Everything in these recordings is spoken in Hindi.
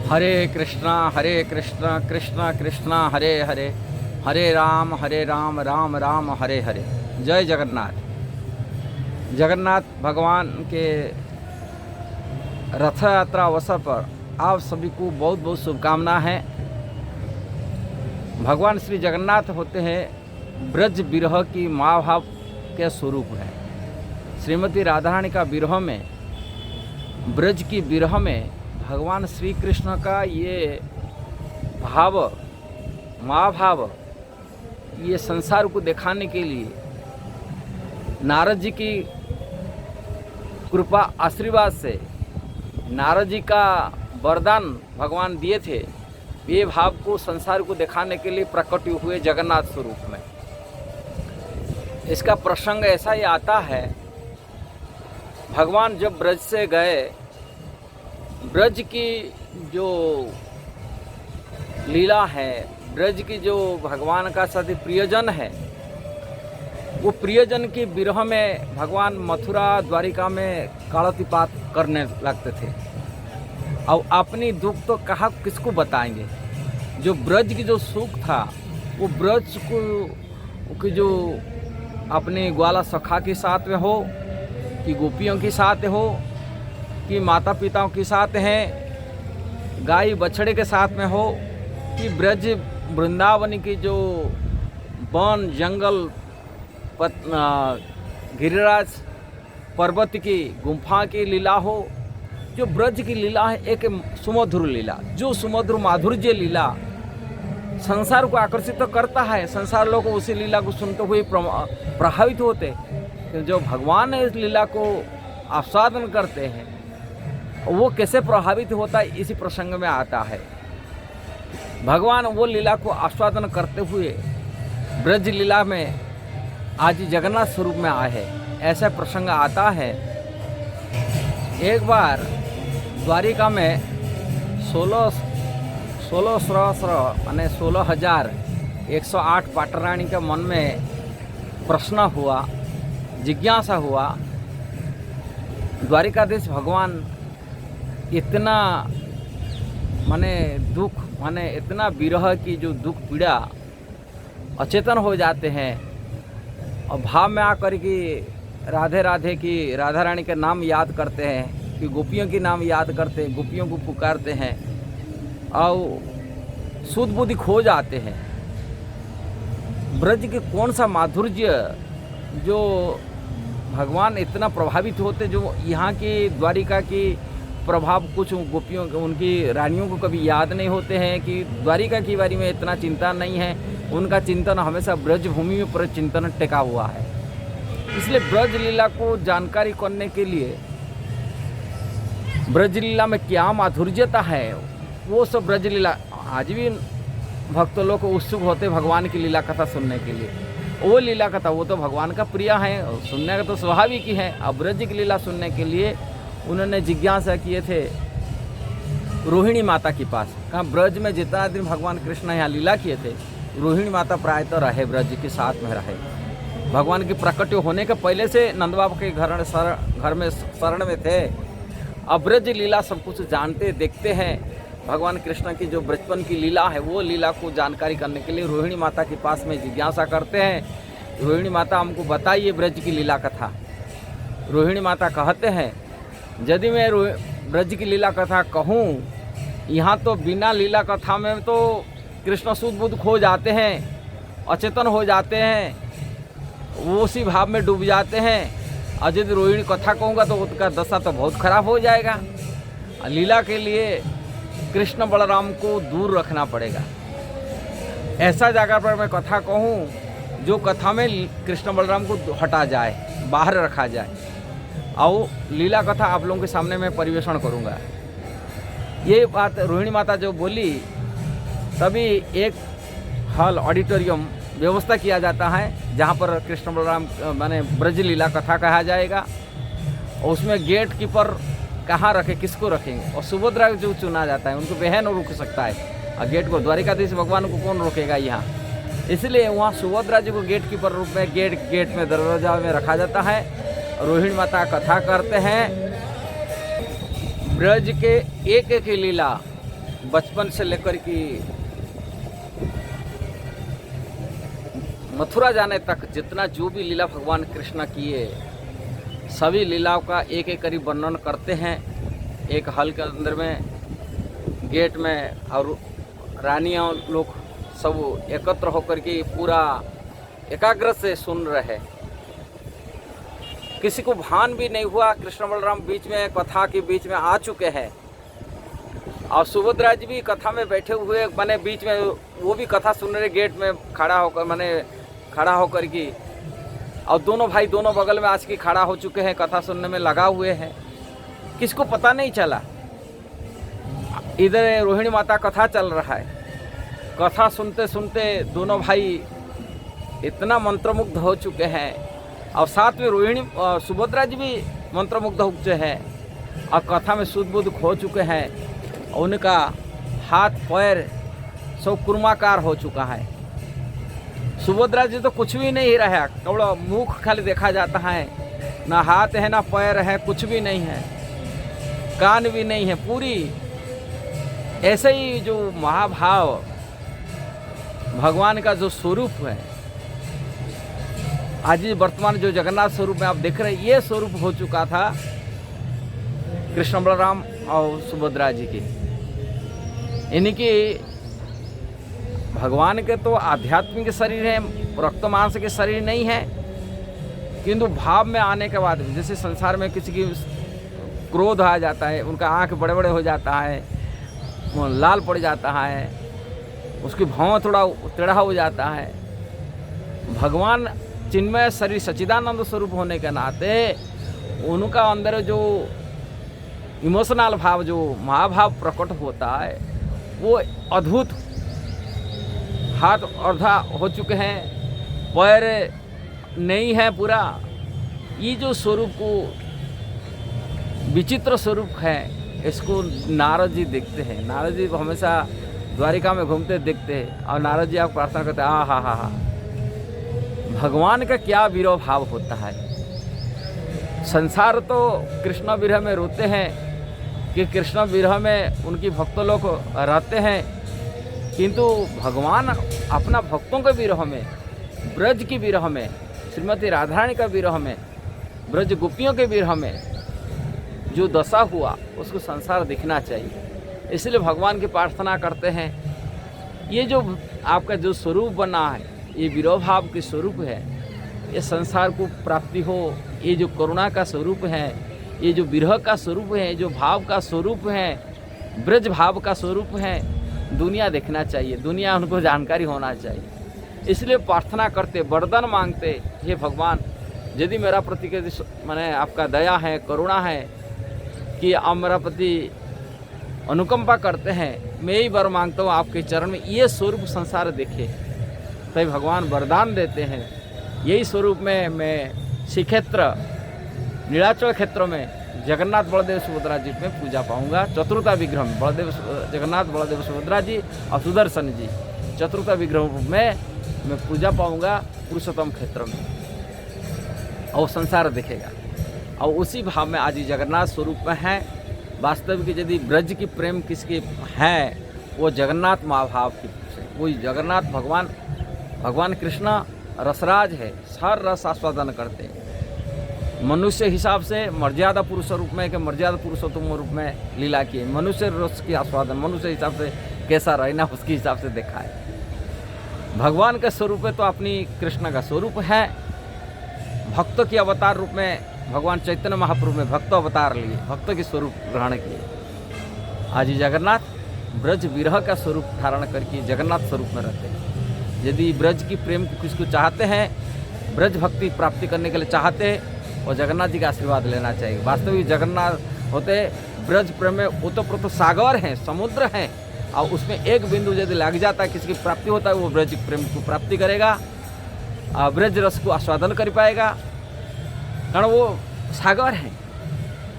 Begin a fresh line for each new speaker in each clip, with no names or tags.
हरे कृष्णा कृष्णा कृष्णा हरे हरे, हरे राम राम राम हरे हरे। जय जगन्नाथ। जगन्नाथ भगवान के रथ यात्रा अवसर पर आप सभी को बहुत बहुत शुभकामना है। भगवान श्री जगन्नाथ होते हैं ब्रज विरह की माँ भाव के स्वरूप है। श्रीमती राधा रानी का विरह में, ब्रज की विरह में भगवान श्री कृष्ण का ये भाव, माँ भाव, ये संसार को दिखाने के लिए नारद जी की कृपा आशीर्वाद से, नारद जी का वरदान भगवान दिए थे। ये भाव को संसार को दिखाने के लिए प्रकट हुए जगन्नाथ स्वरूप में। इसका प्रसंग ऐसा ही आता है, भगवान जब ब्रज से गए, ब्रज की जो लीला है, ब्रज की जो भगवान का साथी प्रियजन है, वो प्रियजन के विरह में भगवान मथुरा द्वारिका में कालातिपात करने लगते थे। और अपनी दुख तो कहाँ किसको बताएंगे। जो ब्रज की जो सुख था, वो ब्रज को कि जो अपने ग्वाला सखा के साथ में हो, कि गोपियों के साथ हो, कि माता पिताओं के साथ हैं, गाय बछड़े के साथ में हो, कि ब्रज वृंदावन की जो वन जंगल गिरिराज पर्वत की गुम्फा की लीला हो। जो ब्रज की लीला है एक सुमधुर लीला, जो सुमधुर माधुर्य लीला संसार को आकर्षित तो करता है। संसार लोग उसी लीला को सुनते हुए प्रभावित होते। जो भगवान इस लीला को आस्वादन करते हैं, वो कैसे प्रभावित होता है, इसी प्रसंग में आता है। भगवान वो लीला को आस्वादन करते हुए ब्रज लीला में आज जगन्नाथ स्वरूप में आए हैं, ऐसा प्रसंग आता है। एक बार द्वारिका में 16 सहस्र माने 16,108 पाटरानी के मन में प्रश्न हुआ, जिज्ञासा हुआ, द्वारिकाधीश भगवान इतना माने दुख, माने इतना विरह की जो दुख पीड़ा, अचेतन हो जाते हैं और भाव में आकर कि राधे राधे की राधा रानी के नाम याद करते हैं, कि गोपियों के नाम याद करते हैं, गोपियों को पुकारते हैं और शुद्ध बुद्धि खो जाते हैं। ब्रज के कौन सा माधुर्य जो भगवान इतना प्रभावित होते, जो यहाँ की द्वारिका की प्रभाव कुछ गोपियों, उनकी रानियों को कभी याद नहीं होते हैं, कि द्वारिका की बारे में इतना चिंता नहीं है। उनका चिंतन हमेशा ब्रज भूमि पर चिंतन टिका हुआ है। इसलिए ब्रज लीला को जानकारी करने के लिए, ब्रज लीला में क्या माधुर्यता है, वो सब ब्रज लीला आज भी भक्त लोग उत्सुक होते भगवान की लीला कथा सुनने के लिए। वो लीला कथा वो तो भगवान का प्रिय है, सुनने का तो स्वाभाविक ही है। अब ब्रज की लीला सुनने के लिए उन्होंने जिज्ञासा किए थे रोहिणी माता के पास। कहाँ ब्रज में जितना दिन भगवान कृष्ण यहाँ लीला किए थे, रोहिणी माता प्रायतः रहे, ब्रज के साथ में रहे। भगवान की प्रकट होने के पहले से नंद बाबा के घर में शरण में थे। अब ब्रज लीला सब कुछ जानते देखते हैं। भगवान कृष्ण की जो बचपन की लीला है, वो लीला को जानकारी करने के लिए रोहिणी माता के पास में जिज्ञासा करते हैं। रोहिणी माता हमको बताइए ब्रज की लीला कथा। रोहिणी माता कहते हैं, यदि मैं ब्रज की लीला कथा कहूँ, यहाँ तो बिना लीला कथा में तो कृष्ण शुद्ध बुद्ध खो जाते हैं, अचेतन हो जाते हैं, वो उसी भाव में डूब जाते हैं। और यदि रोहिणी कथा कहूँगा तो उसका दशा तो बहुत खराब हो जाएगा। लीला के लिए कृष्ण बलराम को दूर रखना पड़ेगा। ऐसा जगह पर मैं कथा कहूँ जो कथा में कृष्ण बलराम को हटा जाए, बाहर रखा जाए, और लीला कथा आप लोगों के सामने मैं परिवेषण करूँगा। ये बात रोहिणी माता जो बोली, तभी एक हॉल ऑडिटोरियम व्यवस्था किया जाता है, जहाँ पर कृष्ण बलराम माने ब्रज लीला कथा कहा जाएगा। और उसमें गेट कीपर कहाँ रखे, किसको रखेंगे, और सुभद्रा जो चुना जाता है उनको बहन रोक सकता है। और गेट को द्वारिकाधीश भगवान को कौन रोकेगा यहाँ, इसलिए वहाँ सुभद्रा जी को गेट कीपर रूप में गेट में दरवाजा में रखा जाता है। रोहिणी माता कथा करते हैं। ब्रज के एक एक लीला बचपन से लेकर कि मथुरा जाने तक जितना जो भी लीला भगवान कृष्ण किए, सभी लीलाओं का एक एक करीब वर्णन करते हैं। एक हल के अंदर में गेट में और रानियां लोग सब एकत्र होकर के पूरा एकाग्र से सुन रहे। किसी को भान भी नहीं हुआ, कृष्ण बलराम बीच में कथा के बीच में आ चुके हैं और सुभद्रा जी भी कथा में बैठे हुए माने बीच में वो भी कथा सुन रहे, गेट में खड़ा होकर की। और दोनों भाई दोनों बगल में आज की खड़ा हो चुके हैं, कथा सुनने में लगा हुए हैं। किसको पता नहीं चला। इधर रोहिणी माता कथा चल रहा है, कथा सुनते सुनते दोनों भाई इतना मंत्रमुग्ध हो चुके हैं और साथ में रोहिणी सुभद्रा जी भी मंत्रमुग्ध हो चुके हैं और कथा में शुद्ध बुद्ध खो चुके हैं। उनका हाथ पैर सब कुर्माकार हो चुका है। सुभद्रा जी तो कुछ भी नहीं रहा, केवल मुख खाली देखा जाता है, ना हाथ है ना पैर है, कुछ भी नहीं है, कान भी नहीं है। पूरी ऐसे ही जो महाभाव भगवान का जो स्वरूप है, आज वर्तमान जो जगन्नाथ स्वरूप में आप देख रहे हैं, ये स्वरूप हो चुका था कृष्ण बलराम और सुभद्रा जी की। इनकी भगवान के तो आध्यात्मिक शरीर है, रक्त मांस के शरीर नहीं है, किंतु भाव में आने के बाद जैसे संसार में किसी की क्रोध आ जाता है, उनका आंख बड़े बड़े हो जाता है, लाल पड़ जाता है, उसकी भाव थोड़ा टेढ़ा हो जाता है। भगवान चिन्मय शरीर सच्चिदानंद स्वरूप होने के नाते उनका अंदर जो इमोशनल भाव, जो महाभाव प्रकट होता है, वो अद्भुत। हाथ अर्धा हो चुके हैं, पैर नहीं है पूरा। ये जो स्वरूप को विचित्र स्वरूप है, इसको नारद जी देखते हैं। नारद जी को हमेशा द्वारिका में घूमते देखते हैं और नारद जी आप प्रार्थना करते हैं, हा भगवान का क्या विरह भाव होता है। संसार तो कृष्ण विरह में रोते हैं कि कृष्ण विरह में उनकी भक्त लोग रहते हैं, किंतु भगवान अपना भक्तों के विरह में, ब्रज की विरह में, श्रीमती राधारानी का विरह में, ब्रज गोपियों के विरह में जो दशा हुआ उसको संसार दिखना चाहिए। इसलिए भगवान की प्रार्थना करते हैं। ये जो आपका जो स्वरूप बना है, ये विरह भाव के स्वरूप है, ये संसार को प्राप्ति हो। ये जो करुणा का स्वरूप है, ये जो विरह का स्वरूप है, जो भाव का स्वरूप है, ब्रज भाव का स्वरूप है, दुनिया देखना चाहिए, दुनिया उनको जानकारी होना चाहिए। इसलिए प्रार्थना करते, वरदान मांगते, हे भगवान यदि मेरा प्रति के माने आपका दया है, करुणा है कि आप मेरा प्रति अनुकंपा करते हैं, मैं ही वर मांगता हूँ आपके चरण में, ये स्वरूप संसार देखे। तभी भगवान वरदान देते हैं। यही स्वरूप में मैं श्रीक्षेत्र नीलाचल क्षेत्र में जगन्नाथ बलदेव सुभद्रा जी में पूजा पाऊंगा। चतुर्था विग्रह में बलदेव जगन्नाथ बलदेव सुभद्रा जी और सुदर्शन जी चतुर्था विग्रह में मैं पूजा पाऊंगा पुरुषोत्तम क्षेत्र में, और संसार दिखेगा। और उसी भाव में आज जगन्नाथ स्वरूप में है। वास्तविक यदि ब्रज की प्रेम किसकी है, वो जगन्नाथ महाभाव की, वही जगन्नाथ भगवान कृष्ण रसराज है, हर रस आस्वादन करते हैं। मनुष्य हिसाब से मर्यादा पुरुष रूप में कि मर्यादा पुरुषोत्तम रूप में लीला किए। मनुष्य रस की आस्वादन मनुष्य हिसाब से कैसा रहना उसके हिसाब से देखा है। भगवान का स्वरूप है तो अपनी कृष्ण का स्वरूप है। भक्तों की अवतार रूप में भगवान चैतन्य महाप्रभु में भक्त अवतार लिए, भक्तों के स्वरूप ग्रहण किए। आज जगन्नाथ ब्रज विरह का स्वरूप धारण करके जगन्नाथ स्वरूप में रहते हैं। यदि ब्रज की प्रेम को किसको चाहते हैं, ब्रज भक्ति प्राप्ति करने के लिए चाहते हैं, और जगन्नाथ जी का आशीर्वाद लेना चाहिए। वास्तविक जगन्नाथ होते ब्रज प्रेम में ओतप्रोत सागर हैं, समुद्र हैं, और उसमें एक बिंदु यदि लग जाता है, किसी की प्राप्ति होता है, वो ब्रज प्रेम को प्राप्ति करेगा, ब्रज रस को आस्वादन कर पाएगा, कारण वो सागर हैं।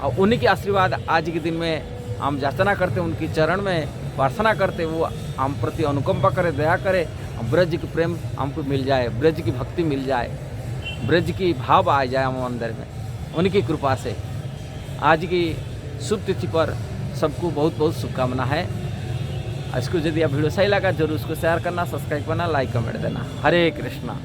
और उन्हीं के आशीर्वाद आज के दिन में हम याचना करते, उनकी चरण में प्रार्थना करते, वो हम प्रति अनुकंपा करे, दया करे, ब्रज की प्रेम हमको मिल जाए, ब्रज की भक्ति मिल जाए, ब्रज की भाव आ जाए हम अंदर में। उनकी कृपा से आज की शुभ तिथि पर सबको बहुत बहुत शुभकामना है। इसको यदि आप वीडियो सही लगा जरूर उसको शेयर करना, सब्सक्राइब करना, लाइक कमेंट देना। हरे कृष्णा।